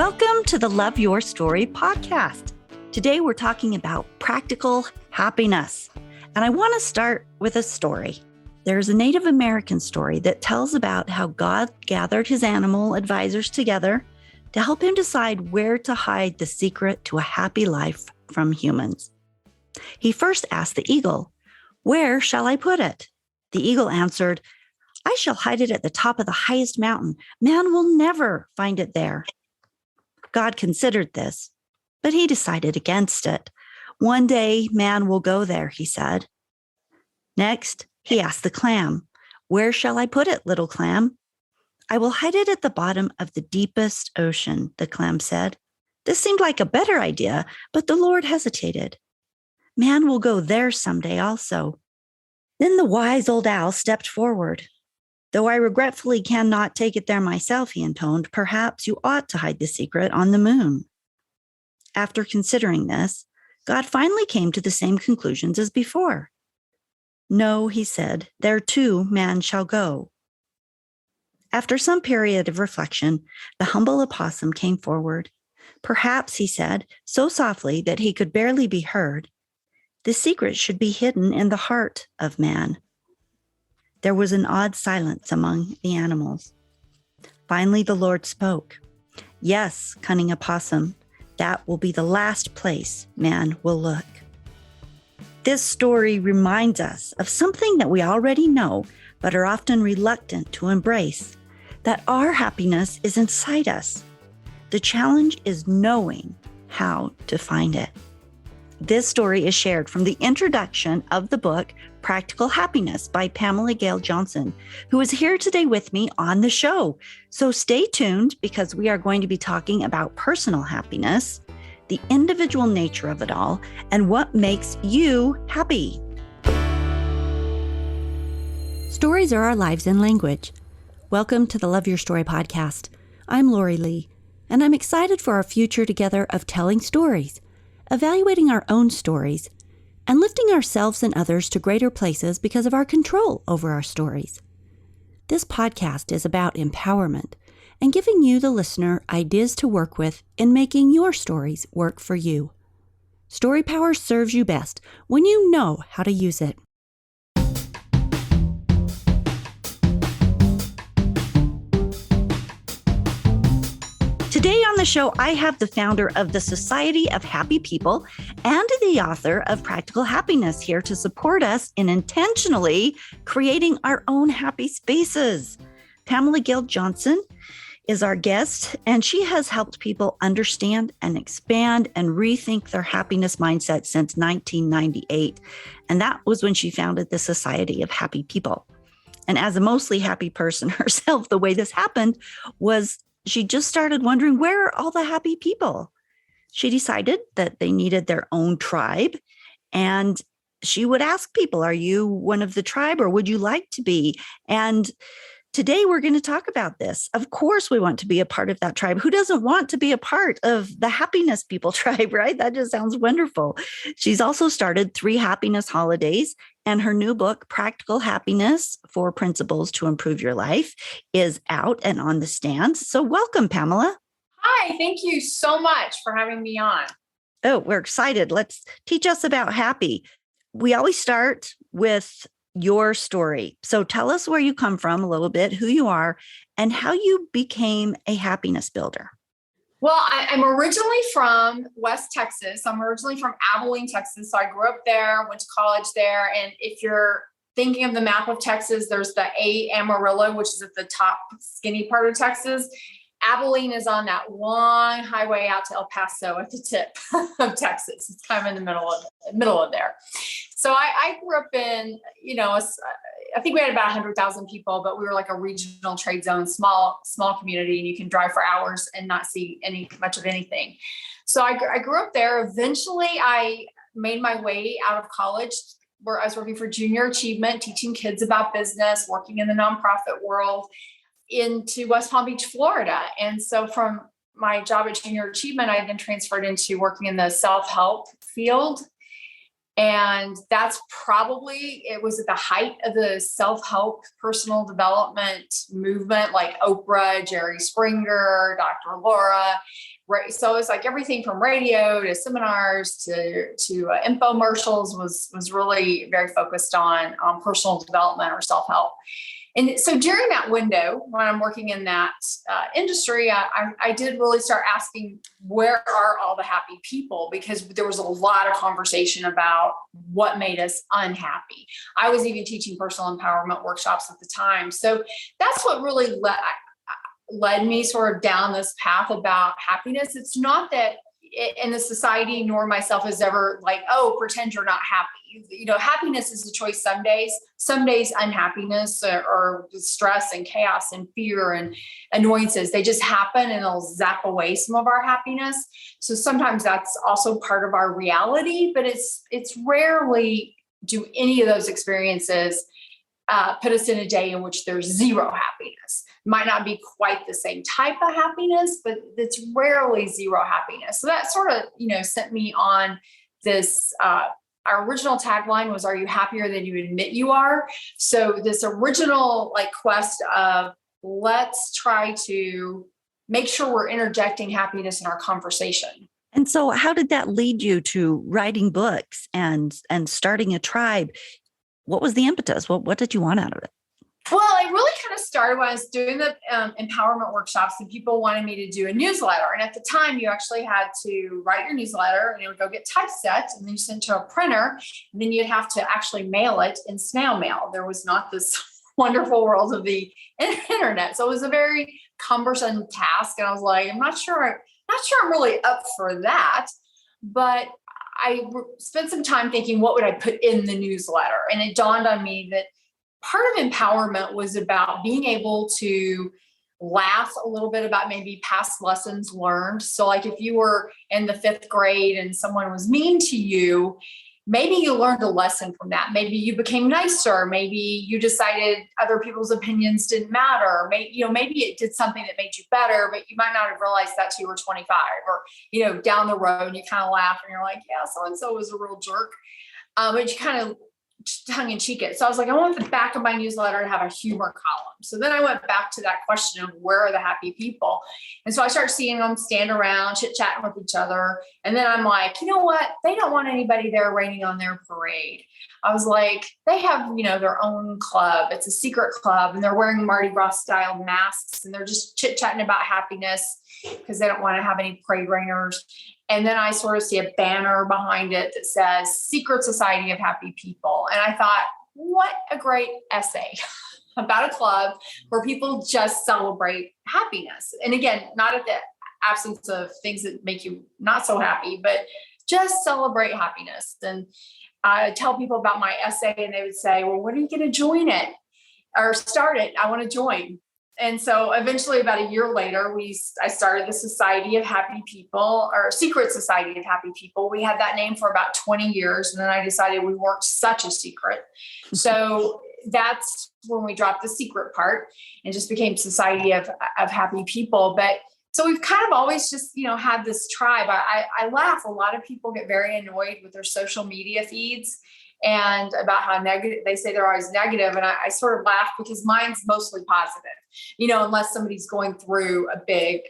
Welcome to the Love Your Story podcast. Today we're talking about practical happiness. And I want to start with a story. There's a Native American story that tells about how God gathered his animal advisors together to help him decide where to hide the secret to a happy life from humans. He first asked the eagle, "Where shall I put it?" The eagle answered, "I shall hide it at the top of the highest mountain. Man will never find it there." God considered this, but he decided against it. "One day man will go there," he said. Next, he asked the clam, "Where shall I put it, little clam?" "I will hide it at the bottom of the deepest ocean," the clam said. This seemed like a better idea, but the Lord hesitated. "Man will go there someday also." Then the wise old owl stepped forward. "Though I regretfully cannot take it there myself," he intoned, "perhaps you ought to hide the secret on the moon." After considering this, God finally came to the same conclusions as before. "No," he said, "there too man shall go." After some period of reflection, the humble opossum came forward. "Perhaps," he said, so softly that he could barely be heard, "the secret should be hidden in the heart of man." There was an odd silence among the animals. Finally, the Lord spoke. "Yes, cunning opossum, that will be the last place man will look." This story reminds us of something that we already know, but are often reluctant to embrace, that our happiness is inside us. The challenge is knowing how to find it. This story is shared from the introduction of the book, Practical Happiness by Pamela Gail Johnson, who is here today with me on the show. So stay tuned because we are going to be talking about personal happiness, the individual nature of it all, and what makes you happy. Stories are our lives in language. Welcome to the Love Your Story podcast. I'm Lori Lee, and I'm excited for our future together of telling stories, evaluating our own stories, and lifting ourselves and others to greater places because of our control over our stories. This podcast is about empowerment and giving you, the listener, ideas to work with in making your stories work for you. Story power serves you best when you know how to use it. Today on the show, I have the founder of the Society of Happy People and the author of Practical Happiness here to support us in intentionally creating our own happy spaces. Pamela Gail Johnson is our guest, and she has helped people understand and expand and rethink their happiness mindset since 1998. And that was when she founded the Society of Happy People. And as a mostly happy person herself, the way this happened was she just started wondering, where are all the happy people? She decided that they needed their own tribe. And she would ask people, "Are you one of the tribe or would you like to be?" And today we're going to talk about this. Of course, we want to be a part of that tribe. Who doesn't want to be a part of the happiness people tribe, right? That just sounds wonderful. She's also started 3 happiness holidays, and her new book, Practical Happiness: 4 Principles to Improve Your Life, is out and on the stands. So welcome, Pamela. Hi, thank you so much for having me on. Oh, we're excited. Let's teach us about happy. We always start with your story. So tell us where you come from a little bit, who you are, and how you became a happiness builder. Well, I'm originally from West Texas. I'm originally from Abilene, Texas. So I grew up there, went to college there. And if you're thinking of the map of Texas, there's the Amarillo, which is at the top skinny part of Texas. Abilene is on that long highway out to El Paso at the tip of Texas. It's kind of in the middle of there. So I grew up in, I think we had about 100,000 people, but we were like a regional trade zone, small community, and you can drive for hours and not see much of anything. So I grew up there. Eventually, I made my way out of college, where I was working for Junior Achievement, teaching kids about business, working in the nonprofit world, into West Palm Beach, Florida. And so from my job at Junior Achievement, I then transferred into working in the self-help field. And that's probably, it was at the height of the self-help personal development movement, like Oprah, Jerry Springer, Dr. Laura. Right. So it's like everything from radio to seminars to infomercials was really very focused on personal development or self-help. And so during that window, when I'm working in that industry, I did really start asking, where are all the happy people? Because there was a lot of conversation about what made us unhappy. I was even teaching personal empowerment workshops at the time. So that's what really led me sort of down this path about happiness. It's not that in the society nor myself is ever like, oh, pretend you're not happy. Happiness is a choice some days unhappiness or stress and chaos and fear and annoyances, they just happen and they'll zap away some of our happiness. So sometimes that's also part of our reality, but it's rarely do any of those experiences put us in a day in which there's zero happiness. Might not be quite the same type of happiness, but it's rarely zero happiness. So that sort of, sent me on this, our original tagline was, are you happier than you admit you are? So this original quest of let's try to make sure we're interjecting happiness in our conversation. And so how did that lead you to writing books and starting a tribe? What was the impetus? What did you want out of it? Well, it really kind of started when I was doing the empowerment workshops and people wanted me to do a newsletter. And at the time, you actually had to write your newsletter and it would go get typeset and then you send it to a printer. And then you'd have to actually mail it in snail mail. There was not this wonderful world of the internet. So it was a very cumbersome task. And I was like, I'm not sure I'm really up for that. But I spent some time thinking, what would I put in the newsletter? And it dawned on me that part of empowerment was about being able to laugh a little bit about maybe past lessons learned. So like if you were in the 5th grade and someone was mean to you, maybe you learned a lesson from that. Maybe you became nicer. Maybe you decided other people's opinions didn't matter. Maybe it did something that made you better, but you might not have realized that till you were 25 or, down the road, you kind of laugh and you're like, yeah, so-and-so was a real jerk. But you kind of tongue in cheek it. So I was like, I want the back of my newsletter to have a humor column. So then I went back to that question of where are the happy people? And so I started seeing them stand around, chit-chatting with each other. And then I'm like, you know what? They don't want anybody there raining on their parade. I was like, they have, their own club. It's a secret club and they're wearing Mardi Gras style masks and they're just chit-chatting about happiness because they don't want to have any parade rainers. And then I sort of see a banner behind it that says Secret Society of Happy People. And I thought, what a great essay about a club where people just celebrate happiness. And again, not at the absence of things that make you not so happy, but just celebrate happiness. And I tell people about my essay and they would say, well, when are you going to join it or start it? I want to join. And so eventually about a year later, I started the Society of Happy People or Secret Society of Happy People. We had that name for about 20 years. And then I decided we weren't such a secret. So that's when we dropped the secret part and just became Society of Happy People. But so we've kind of always just, had this tribe. I laugh. A lot of people get very annoyed with their social media feeds and about how negative they say they're always negative. And I sort of laugh because mine's mostly positive, unless somebody's going through a big,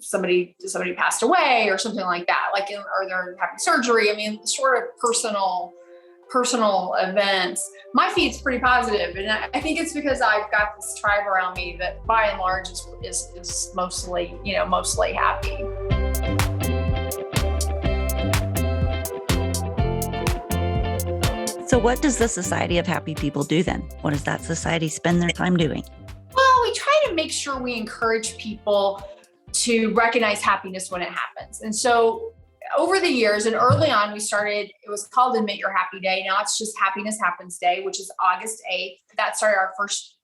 somebody passed away or something like that, or they're having surgery. I mean, sort of personal events. My feed's pretty positive, and I think it's because I've got this tribe around me that by and large is mostly, mostly happy. So what does the Society of Happy People do then? What does that society spend their time doing? Well, we try to make sure we encourage people to recognize happiness when it happens. And so over the years and early on, it was called Admit Your Happy Day. Now it's just Happiness Happens Day, which is August 8th. That started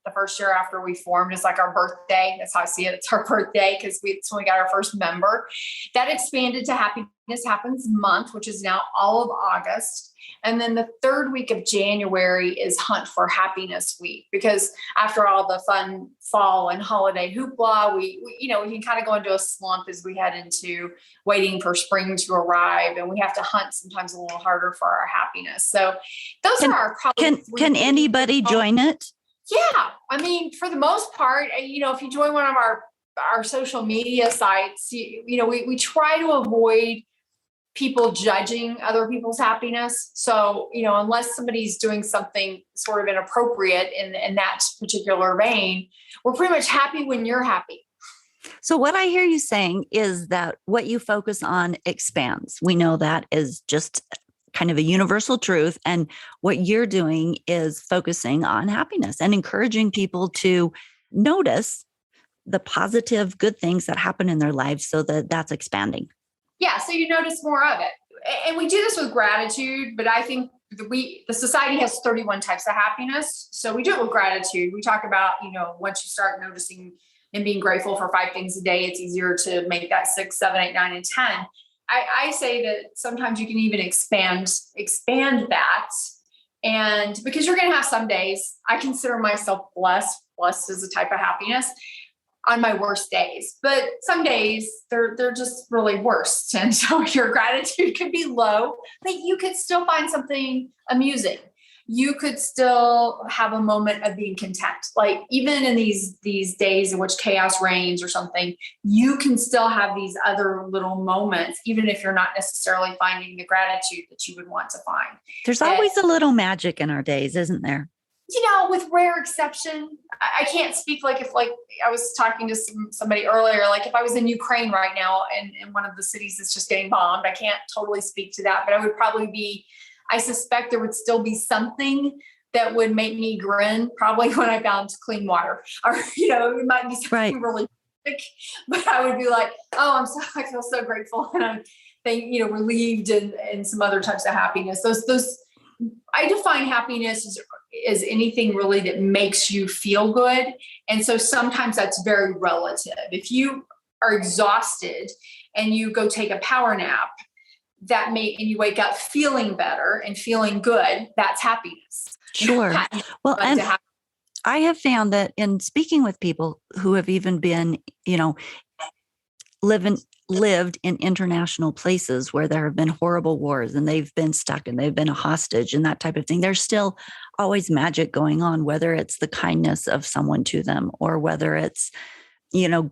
the first year after we formed. It's like our birthday. That's how I see it. It's our birthday because it's when we got our first member. That expanded to Happy Happiness Happens month, which is now all of August. And then the third week of January is Hunt for Happiness Week, because after all the fun fall and holiday hoopla, we can kind of go into a slump as we head into waiting for spring to arrive, and we have to hunt sometimes a little harder for our happiness. So those are our probably can anybody join it? Yeah. I mean, for the most part, if you join one of our social media sites, we try to avoid people judging other people's happiness. So, unless somebody's doing something sort of inappropriate in that particular vein, we're pretty much happy when you're happy. So what I hear you saying is that what you focus on expands. We know that is just kind of a universal truth. And what you're doing is focusing on happiness and encouraging people to notice the positive, good things that happen in their lives so that that's expanding. Yeah. So you notice more of it. And we do this with gratitude, but I think the society has 31 types of happiness. So we do it with gratitude. We talk about, once you start noticing and being grateful for 5 things a day, it's easier to make that 6, 7, 8, 9, and 10. I say that sometimes you can even expand that. And because you're going to have some days, I consider myself blessed. Blessed is a type of happiness on my worst days, but some days they're just really worst. And so your gratitude could be low, but you could still find something amusing. You could still have a moment of being content. Like even in these days in which chaos reigns or something, you can still have these other little moments, even if you're not necessarily finding the gratitude that you would want to find. There's always a little magic in our days, isn't there? With rare exception, I can't speak if I was talking to somebody earlier, like if I was in Ukraine right now and one of the cities is just getting bombed, I can't totally speak to that, but I would probably I suspect there would still be something that would make me grin, probably when I found clean water, or, it might be something really big, but I would be like, oh, I feel so grateful. And I'm relieved and some other types of happiness. Those I define happiness as anything really that makes you feel good. And so sometimes that's very relative. If you are exhausted and you go take a power nap, and you wake up feeling better and feeling good, that's happiness. Sure. Well, and I have found that in speaking with people who have even been, lived in international places where there have been horrible wars and they've been stuck and they've been a hostage and that type of thing, there's still always magic going on, whether it's the kindness of someone to them or whether it's,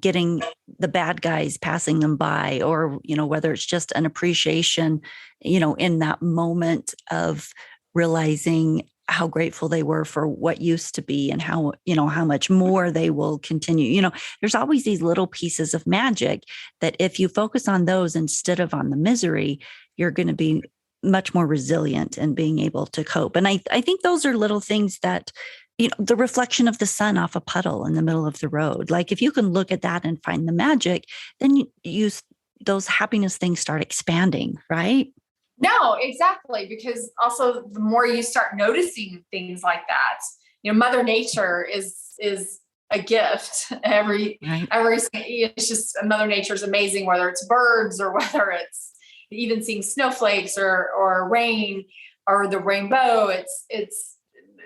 getting the bad guys, passing them by, or, whether it's just an appreciation, in that moment of realizing how grateful they were for what used to be and how much more they will continue. There's always these little pieces of magic that if you focus on those instead of on the misery, you're going to be much more resilient and being able to cope. And I think those are little things that, the reflection of the sun off a puddle in the middle of the road. Like if you can look at that and find the magic, then those happiness things start expanding, right? No, exactly. Because also the more you start noticing things like that, Mother Nature is a gift. It's just Mother Nature is amazing, whether it's birds or whether it's even seeing snowflakes or rain or the rainbow. It's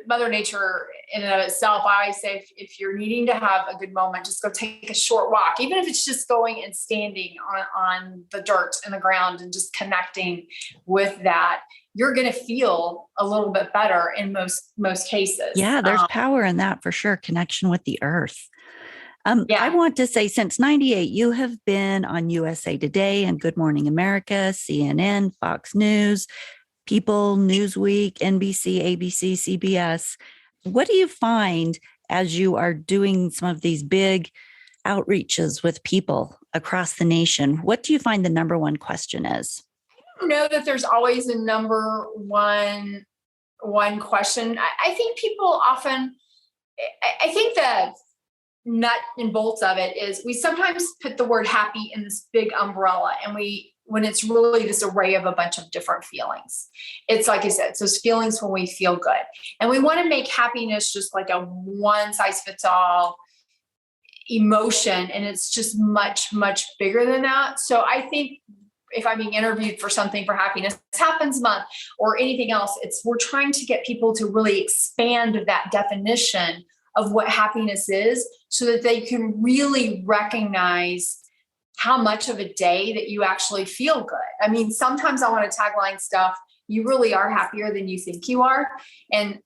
Mother Nature in and of itself. I always say if you're needing to have a good moment, just go take a short walk, even if it's just going and standing on the dirt and the ground and just connecting with that. You're going to feel a little bit better in most cases. Yeah, there's power in that for sure. Connection with the earth. I want to say since 98, you have been on USA Today and Good Morning America, CNN, Fox News, People, Newsweek, NBC, ABC, CBS. What do you find as you are doing some of these big outreaches with people across the nation? What do you find the number one question is? I don't know that there's always a number one question. I think people often, I think the nut and bolts of it is we sometimes put the word happy in this big umbrella, and when it's really this array of a bunch of different feelings. It's like I said, so it's feelings when we feel good. And we want to make happiness just like a one size fits all emotion. And it's just much, much bigger than that. So I think if I'm being interviewed for something for Happiness Happens Month or anything else, we're trying to get people to really expand that definition of what happiness is so that they can really recognize how much of a day that you actually feel good. I mean, sometimes I want to tagline stuff, you really are happier than you think you are. And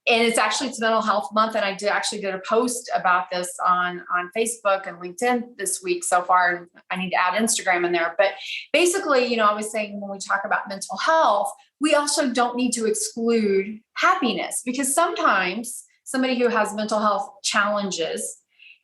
it's mental health month. And I did a post about this on Facebook and LinkedIn this week so far. And I need to add Instagram in there. But basically, I was saying when we talk about mental health, we also don't need to exclude happiness, because sometimes somebody who has mental health challenges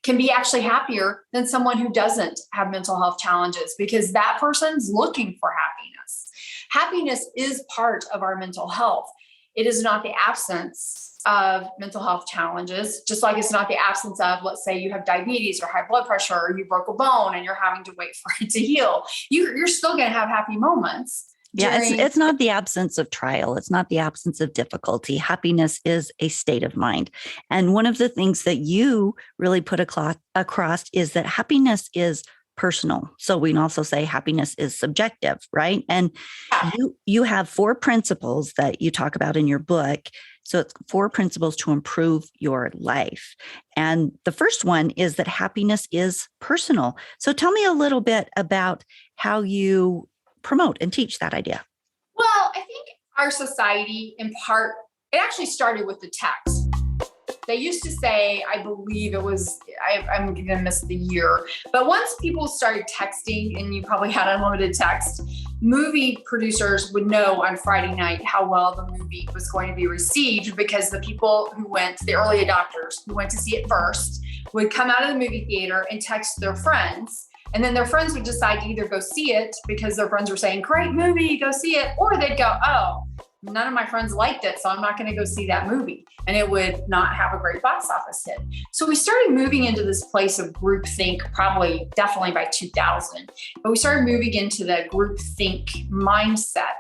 can be actually happier than someone who doesn't have mental health challenges, because that person's looking for happiness. Happiness is part of our mental health. It is not the absence of mental health challenges, just like it's not the absence of, let's say you have diabetes or high blood pressure, or you broke a bone and you're having to wait for it to heal. You're still going to have happy moments. Yeah, it's not the absence of trial. It's not the absence of difficulty. Happiness is a state of mind. And one of the things that you really put across is that happiness is personal. So we can also say happiness is subjective, right? And you have 4 principles that you talk about in your book. So it's 4 principles to improve your life. And the first one is that happiness is personal. So tell me a little bit about how you promote and teach that idea. Well, I think our society, in part, it actually started with the text. They used to say, I believe it was, I'm going to miss the year, but once people started texting, and you probably had unlimited text, movie producers would know on Friday night how well the movie was going to be received, because the people who went, the early adopters who went to see it first, would come out of the movie theater and text their friends. And then their friends would decide to either go see it because their friends were saying, great movie, go see it. Or they'd go, oh, none of my friends liked it, so I'm not going to go see that movie. And it would not have a great box office hit. So we started moving into this place of groupthink, definitely by 2000. But we started moving into the groupthink mindset.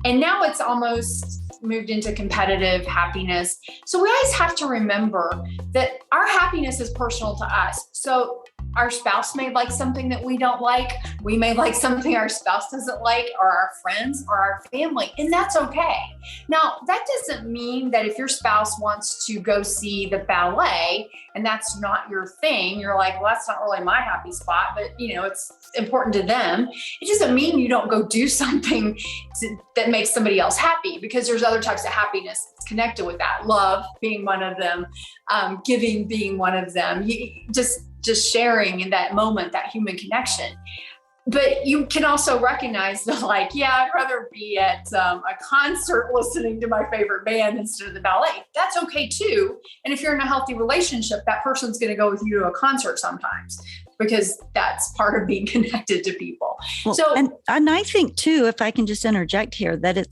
And now it's almost moved into competitive happiness. So we always have to remember that our happiness is personal to us. So our spouse may like something that we don't like. We may like something our spouse doesn't like, or our friends or our family, and that's okay. Now, that doesn't mean that if your spouse wants to go see the ballet and that's not your thing, you're like, well, that's not really my happy spot, but it's important to them. It doesn't mean you don't go do something that makes somebody else happy, because there's other types of happiness connected with that. Love being one of them, giving being one of them. Just sharing in that moment, that human connection. But you can also recognize that, I'd rather be at a concert listening to my favorite band instead of the ballet. That's okay too. And if you're in a healthy relationship, that person's going to go with you to a concert sometimes, because that's part of being connected to people. Well, and I think too, if I can just interject here, that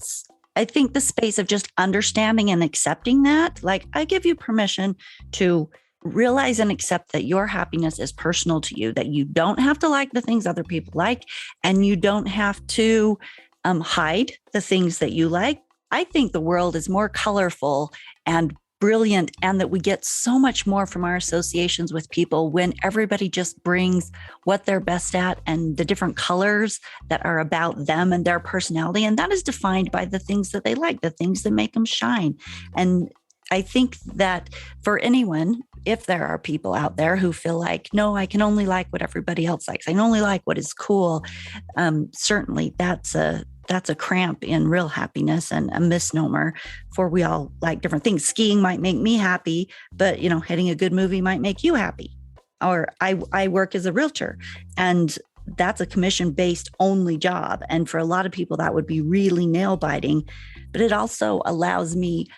I think the space of just understanding and accepting that, I give you permission to realize and accept that your happiness is personal to you, that you don't have to like the things other people like, and you don't have to hide the things that you like. I think the world is more colorful and brilliant, and that we get so much more from our associations with people when everybody just brings what they're best at and the different colors that are about them and their personality. And that is defined by the things that they like, the things that make them shine. And I think that for anyone, if there are people out there who feel like, no, I can only like what everybody else likes, I can only like what is cool, certainly that's a cramp in real happiness and a misnomer, for we all like different things. Skiing might make me happy, but hitting a good movie might make you happy. Or I work as a realtor, and that's a commission-based only job. And for a lot of people, that would be really nail biting, but it also allows me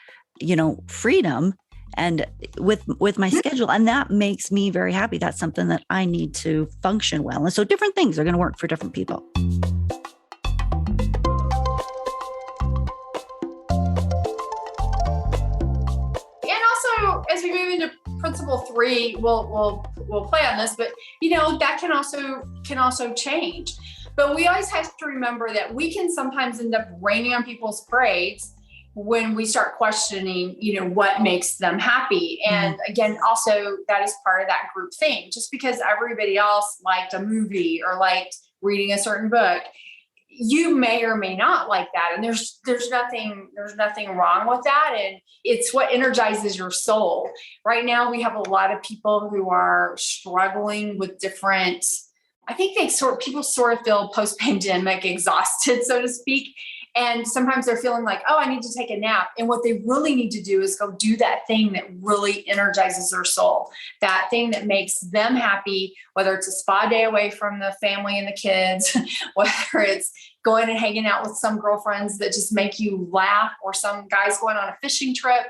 freedom and with my schedule. And that makes me very happy. That's something that I need to function well. And so different things are going to work for different people. And also, as we move into principle 3, we'll play on this, but that can also change. But we always have to remember that we can sometimes end up raining on people's parades when we start questioning, what makes them happy. And again, also that is part of that group thing. Just because everybody else liked a movie or liked reading a certain book, You may or may not like that. And there's nothing wrong with that. And it's what energizes your soul. Right now, we have a lot of people who are struggling with different, I think people sort of feel post-pandemic exhausted, so to speak. And sometimes they're feeling like, oh, I need to take a nap. And what they really need to do is go do that thing that really energizes their soul, that thing that makes them happy, whether it's a spa day away from the family and the kids, whether it's going and hanging out with some girlfriends that just make you laugh, or some guys going on a fishing trip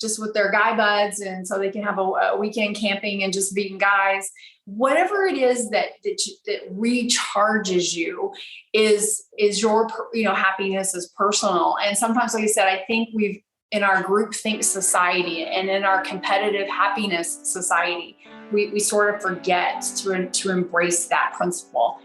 just with their guy buds. And so they can have a weekend camping and just being guys. Whatever it is that recharges you is your, happiness is personal. And sometimes, like I said, I think we've, in our groupthink society and in our competitive happiness society, we sort of forget to embrace that principle.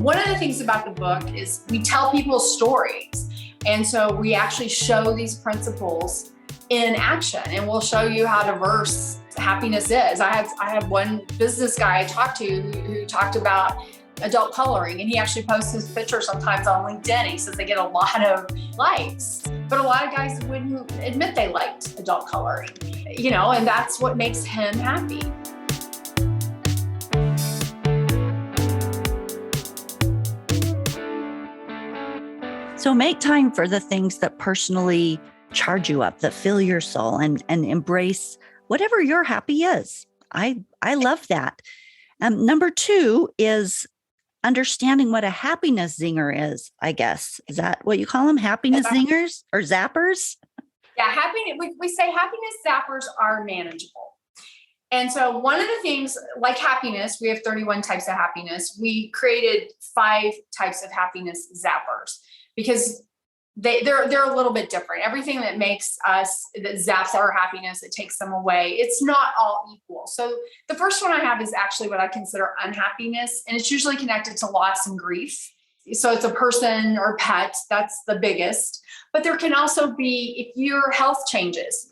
One of the things about the book is we tell people stories. And so we actually show these principles in action, and we'll show you how diverse happiness is. I have one business guy I talked to who talked about adult coloring, and he actually posts his picture sometimes on LinkedIn. He says they get a lot of likes, but a lot of guys wouldn't admit they liked adult coloring, and that's what makes him happy. So make time for the things that personally charge you up, that fill your soul, and embrace whatever your happy is. I love that. Number 2 is understanding what a happiness zinger is, I guess. Is that what you call them? Happiness zingers or zappers? Yeah, we say happiness zappers are manageable. And so one of the things, like happiness, we have 31 types of happiness. We created 5 types of happiness zappers, because they're a little bit different. Everything that makes us, that zaps our happiness, it takes them away. It's not all equal. So the first one I have is actually what I consider unhappiness, and it's usually connected to loss and grief. So it's a person or pet, that's the biggest. But there can also be, if your health changes.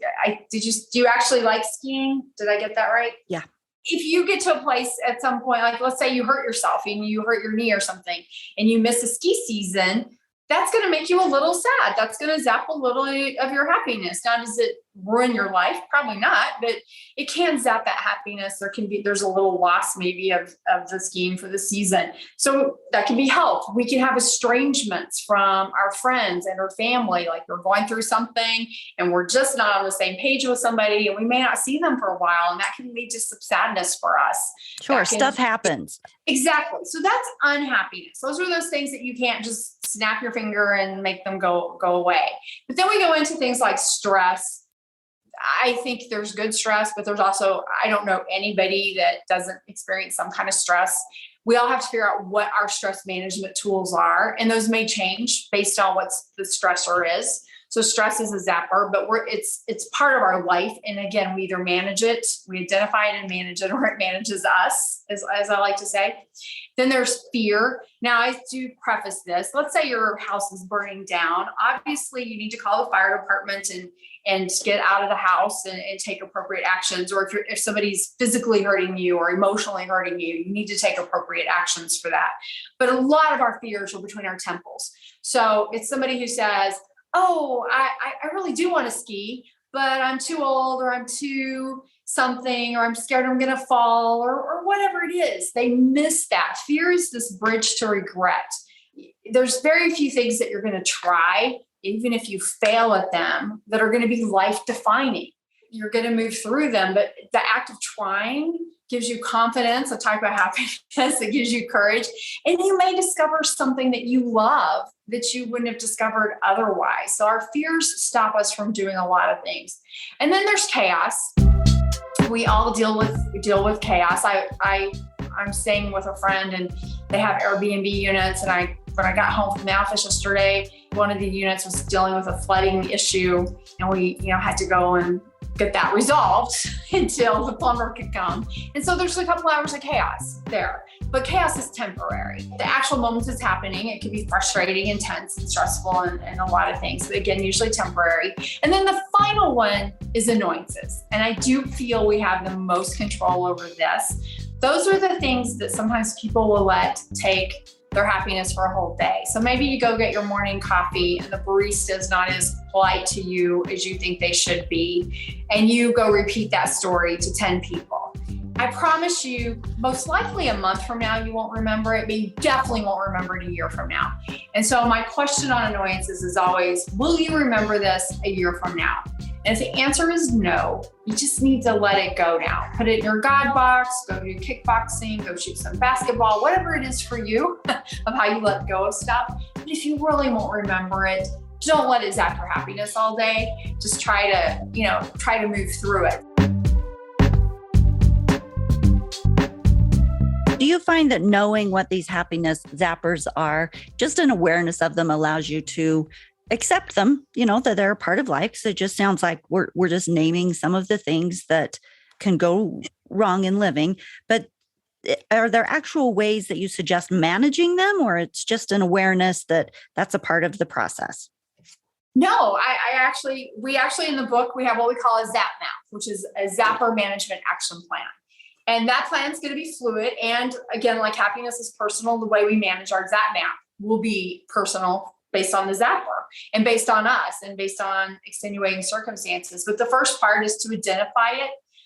Do you actually like skiing? Did I get that right? Yeah. If you get to a place at some point, like let's say you hurt yourself and you hurt your knee or something, and you miss a ski season, that's going to make you a little sad. That's going to zap a little of your happiness. Now, does it ruin your life? Probably not, but it can zap that happiness. There's a little loss maybe of the skiing for the season. So that can be health. We can have estrangements from our friends and our family. Like we're going through something and we're just not on the same page with somebody, and we may not see them for a while. And that can lead to some sadness for us. Sure. Stuff happens. Exactly. So that's unhappiness. Those are those things that you can't just snap your finger and make them go away. But then we go into things like stress. I think there's good stress, but there's also, I don't know anybody that doesn't experience some kind of stress. We all have to figure out what our stress management tools are, and those may change based on what the stressor is. So stress is a zapper, but it's part of our life. And again, we either manage it, we identify it and manage it, or it manages us, as I like to say. Then there's fear. Now, I do preface this. Let's say your house is burning down. Obviously, you need to call the fire department and get out of the house and take appropriate actions. Or if somebody's physically hurting you or emotionally hurting you, you need to take appropriate actions for that. But a lot of our fears are between our temples. So it's somebody who says, oh, I really do want to ski, but I'm too old, or I'm too something, or I'm scared I'm going to fall, or whatever it is. They miss that. Fear is this bridge to regret. There's very few things that you're going to try, even if you fail at them, that are going to be life defining. You're going to move through them, but the act of trying gives you confidence, a type of happiness that gives you courage. And you may discover something that you love that you wouldn't have discovered otherwise. So our fears stop us from doing a lot of things. And then there's chaos. We all deal with chaos. I'm staying with a friend, and they have Airbnb units. And when I got home from the office yesterday, one of the units was dealing with a flooding issue, and we, had to go and get that resolved until the plumber could come. And so there's a couple hours of chaos there, but chaos is temporary. The actual moment is happening. It can be frustrating, intense, and stressful, and a lot of things, but again, usually temporary. And then the final one is annoyances. And I do feel we have the most control over this. Those are the things that sometimes people will let take their happiness for a whole day. So maybe you go get your morning coffee and the barista is not as polite to you as you think they should be, and you go repeat that story to 10 people. I promise you, most likely a month from now, you won't remember it, but you definitely won't remember it a year from now. And so my question on annoyances is always, will you remember this a year from now? And if the answer is no, you just need to let it go now. Put it in your God box, go do kickboxing, go shoot some basketball, whatever it is for you of how you let go of stuff. But if you really won't remember it, don't let it zap your happiness all day. Just try to move through it. Do you find that knowing what these happiness zappers are, just an awareness of them allows you to accept them, that they're a part of life? So it just sounds like we're just naming some of the things that can go wrong in living. But are there actual ways that you suggest managing them, or it's just an awareness that that's a part of the process? No, we actually in the book, we have what we call a ZAP map, which is a Zapper Management Action Plan. And that plan is going to be fluid. And again, like happiness is personal, the way we manage our ZAP map will be personal based on the zapper and based on us and based on extenuating circumstances. But the first part is to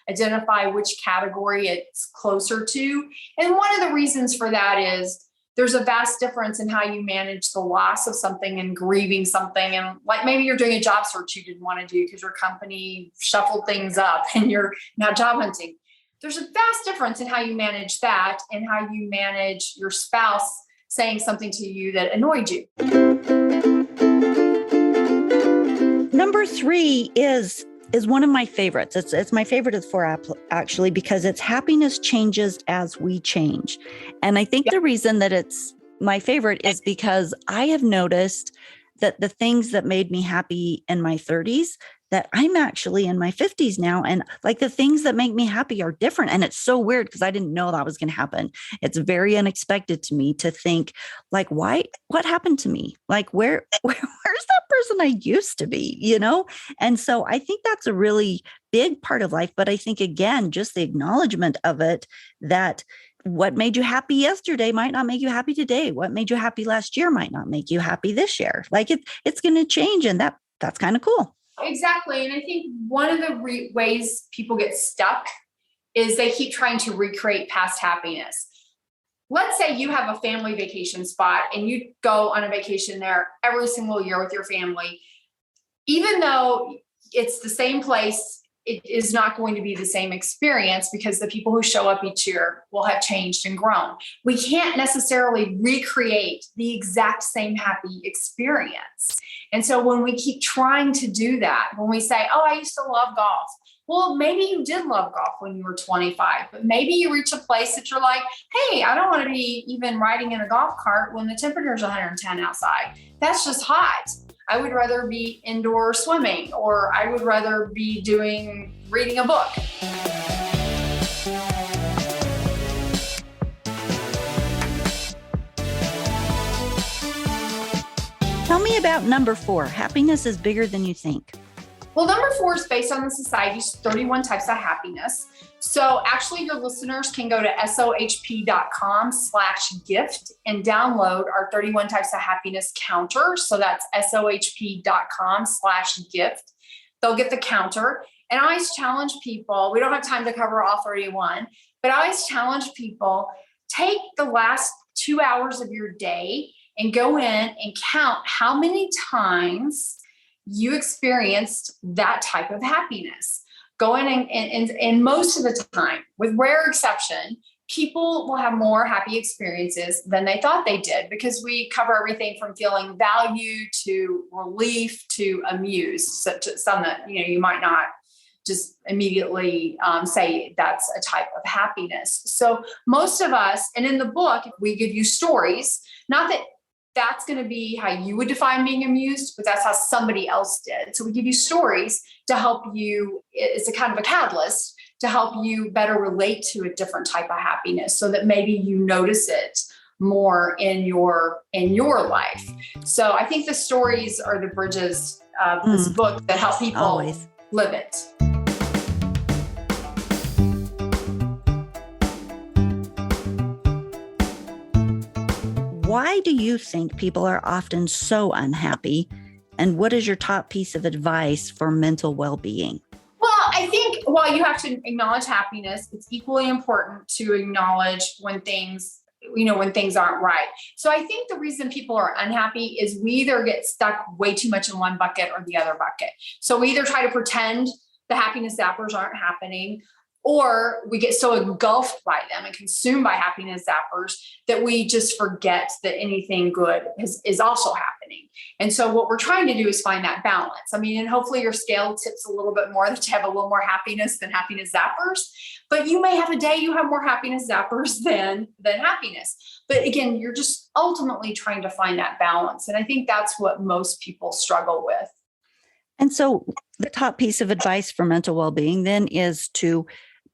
identify which category it's closer to. And one of the reasons for that is there's a vast difference in how you manage the loss of something and grieving something. And like maybe you're doing a job search you didn't want to do because your company shuffled things up and you're now job hunting. There's a vast difference in how you manage that and how you manage your spouse saying something to you that annoyed you. Number 3 is one of my favorites. It's my favorite of the 4 actually, because it's happiness changes as we change. And I think the reason that it's my favorite is because I have noticed that the things that made me happy in my 30s, that I'm actually in my 50s now. And like the things that make me happy are different. And it's so weird because I didn't know that was going to happen. It's very unexpected to me to think like, what happened to me? Like, where's that person I used to be, And so I think that's a really big part of life. But I think, again, just the acknowledgement of it, that what made you happy yesterday might not make you happy today. What made you happy last year might not make you happy this year. Like it's going to change. And that's kind of cool. Exactly. And I think one of the ways people get stuck is they keep trying to recreate past happiness. Let's say you have a family vacation spot and you go on a vacation there every single year with your family. Even though it's the same place, it is not going to be the same experience because the people who show up each year will have changed and grown. We can't necessarily recreate the exact same happy experience. And so when we keep trying to do that, when we say, oh, I used to love golf. Well, maybe you did love golf when you were 25, but maybe you reach a place that you're like, hey, I don't want to be even riding in a golf cart when the temperature is 110 outside. That's just hot. I would rather be indoor swimming, or I would rather be reading a book. Tell me about number 4. Happiness is bigger than you think. Well, number 4 is based on the Society's 31 types of happiness. So actually your listeners can go to sohp.com/gift and download our 31 types of happiness counter. So that's sohp.com/gift. They'll get the counter. And I always challenge people, we don't have time to cover all 31, but I always challenge people, take the last 2 hours of your day and go in and count how many times you experienced that type of happiness. Go in and most of the time, with rare exception, people will have more happy experiences than they thought they did because we cover everything from feeling valued to relief to amused. So some that you might not just immediately say that's a type of happiness. So most of us, and in the book, we give you stories, not that that's going to be how you would define being amused, but that's how somebody else did. So we give you stories to help you. It's a kind of a catalyst to help you better relate to a different type of happiness so that maybe you notice it more in your life. So I think the stories are the bridges of this book that help people live it. Why do you think people are often so unhappy? And what is your top piece of advice for mental well-being? Well, I think while you have to acknowledge happiness, it's equally important to acknowledge when things aren't right. So I think the reason people are unhappy is we either get stuck way too much in one bucket or the other bucket. So we either try to pretend the happiness zappers aren't happening, or we get so engulfed by them and consumed by happiness zappers that we just forget that anything good is also happening. And so what we're trying to do is find that balance. I mean, and hopefully your scale tips a little bit more, that you have a little more happiness than happiness zappers, but you may have a day you have more happiness zappers than happiness. But again, you're just ultimately trying to find that balance. And I think that's what most people struggle with. And so the top piece of advice for mental well-being then is to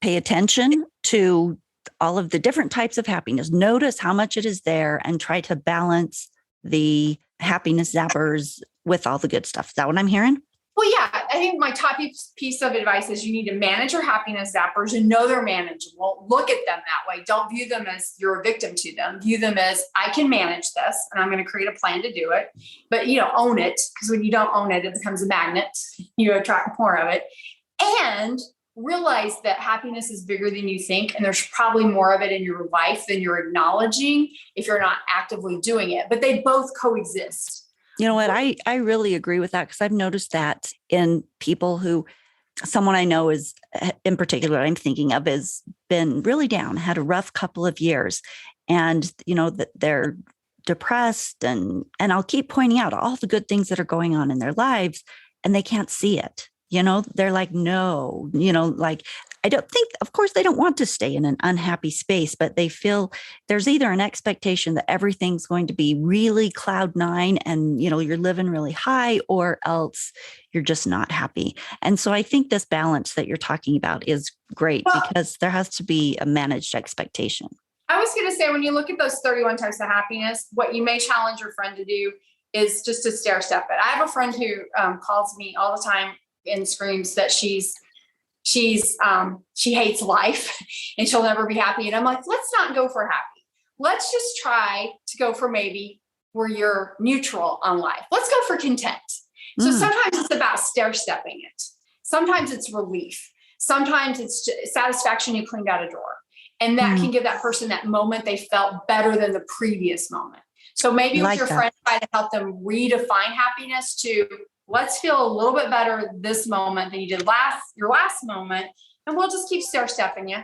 pay attention to all of the different types of happiness. Notice how much it is there and try to balance the happiness zappers with all the good stuff. Is that what I'm hearing? Well, yeah, I think my top piece of advice is you need to manage your happiness zappers and know they're manageable. Look at them that way. Don't view them as you're a victim to them. View them as, I can manage this and I'm going to create a plan to do it. But, own it, because when you don't own it, it becomes a magnet. You attract more of it. And realize that happiness is bigger than you think. And there's probably more of it in your life than you're acknowledging if you're not actively doing it. But they both coexist. You know what? I really agree with that, because I've noticed that in people who, someone I know is, in particular, I'm thinking of, has been really down, had a rough couple of years, and, that they're depressed, and I'll keep pointing out all the good things that are going on in their lives, and they can't see it. They're like, no, I don't think, of course, they don't want to stay in an unhappy space, but they feel there's either an expectation that everything's going to be really cloud nine and, you're living really high, or else you're just not happy. And so I think this balance that you're talking about is great, because there has to be a managed expectation. I was going to say, when you look at those 31 types of happiness, what you may challenge your friend to do is just to stair step it. I have a friend who calls me all the time and screams that she hates life and she'll never be happy. And I'm like, let's not go for happy. Let's just try to go for maybe where you're neutral on life. Let's go for content. So sometimes it's about stair stepping it. Sometimes it's relief. Sometimes it's satisfaction, you cleaned out a drawer. And that can give that person that moment they felt better than the previous moment. So maybe with your friend, try to help them redefine happiness to, let's feel a little bit better this moment than you did your last moment. And we'll just keep stair stepping you.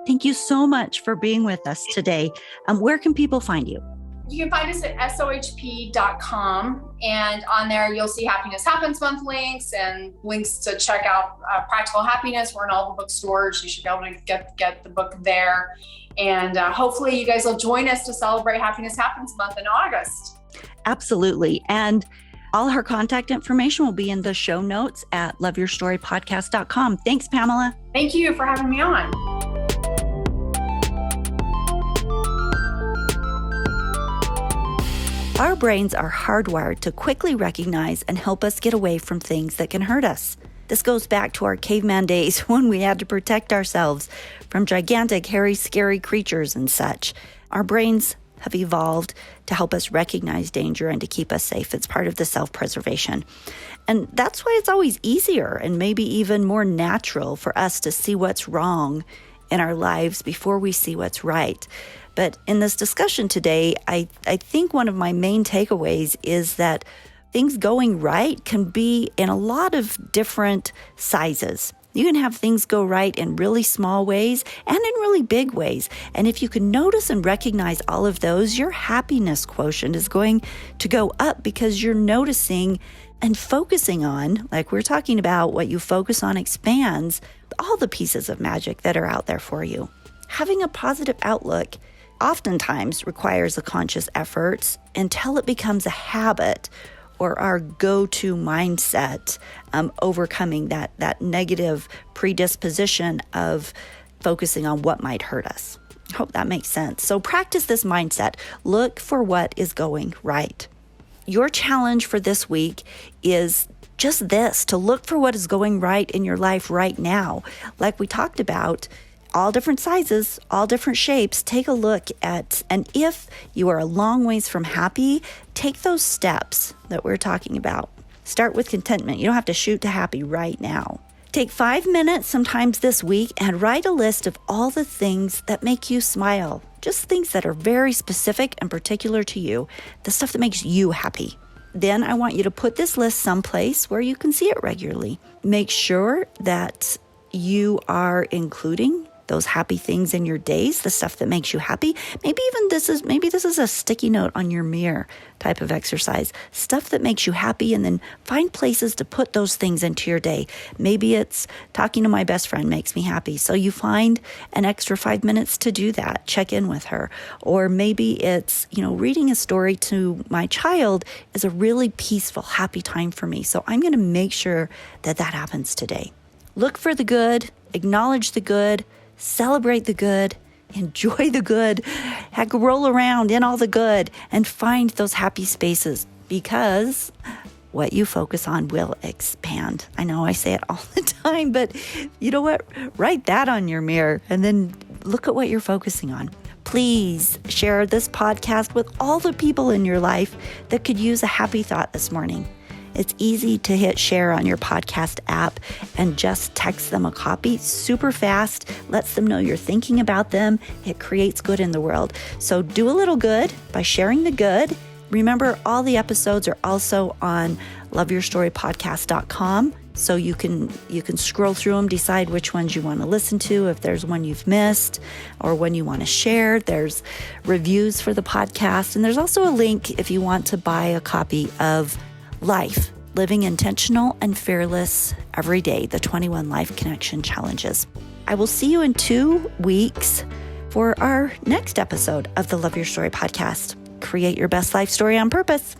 Thank you so much for being with us today. Where can people find you? You can find us at sohp.com. And on there, you'll see Happiness Happens Month links and links to check out Practical Happiness. We're in all the bookstores. You should be able to get the book there. And hopefully you guys will join us to celebrate Happiness Happens Month in August. Absolutely. And all her contact information will be in the show notes at loveyourstorypodcast.com. Thanks, Pamela. Thank you for having me on. Our brains are hardwired to quickly recognize and help us get away from things that can hurt us. This goes back to our caveman days when we had to protect ourselves from gigantic, hairy, scary creatures and such. Our brains have evolved to help us recognize danger and to keep us safe. It's part of the self-preservation. And that's why it's always easier and maybe even more natural for us to see what's wrong in our lives before we see what's right. But in this discussion today, I think one of my main takeaways is that things going right can be in a lot of different sizes. You can have things go right in really small ways and in really big ways. And if you can notice and recognize all of those, your happiness quotient is going to go up because you're noticing and focusing on, like we're talking about, what you focus on expands all the pieces of magic that are out there for you. Having a positive outlook oftentimes requires a conscious effort until it becomes a habit or our go-to mindset, overcoming that negative predisposition of focusing on what might hurt us. I hope that makes sense. So practice this mindset. Look for what is going right. Your challenge for this week is just this, to look for what is going right in your life right now. Like we talked about, all different sizes, all different shapes. Take a look at, and if you are a long ways from happy, take those steps that we're talking about. Start with contentment. You don't have to shoot to happy right now. Take 5 minutes sometimes this week and write a list of all the things that make you smile. Just things that are very specific and particular to you, the stuff that makes you happy. Then I want you to put this list someplace where you can see it regularly. Make sure that you are including those happy things in your days, the stuff that makes you happy. Maybe this is a sticky note on your mirror type of exercise. Stuff that makes you happy, and then find places to put those things into your day. Maybe it's talking to my best friend makes me happy. So you find an extra 5 minutes to do that. Check in with her. Or maybe it's, reading a story to my child is a really peaceful, happy time for me. So I'm going to make sure that happens today. Look for the good, acknowledge the good, celebrate the good, enjoy the good, heck, roll around in all the good, and find those happy spaces, because what you focus on will expand. I know I say it all the time, but you know what? Write that on your mirror and then look at what you're focusing on. Please share this podcast with all the people in your life that could use a happy thought this morning. It's easy to hit share on your podcast app and just text them a copy super fast, lets them know you're thinking about them. It creates good in the world. So do a little good by sharing the good. Remember, all the episodes are also on loveyourstorypodcast.com. So you can scroll through them, decide which ones you want to listen to. If there's one you've missed or one you want to share, there's reviews for the podcast. And there's also a link if you want to buy a copy of Life, Living Intentional and Fearless Every Day, the 21 Life Connection Challenges. I will see you in 2 weeks for our next episode of the Love Your Story podcast. Create your best life story on purpose.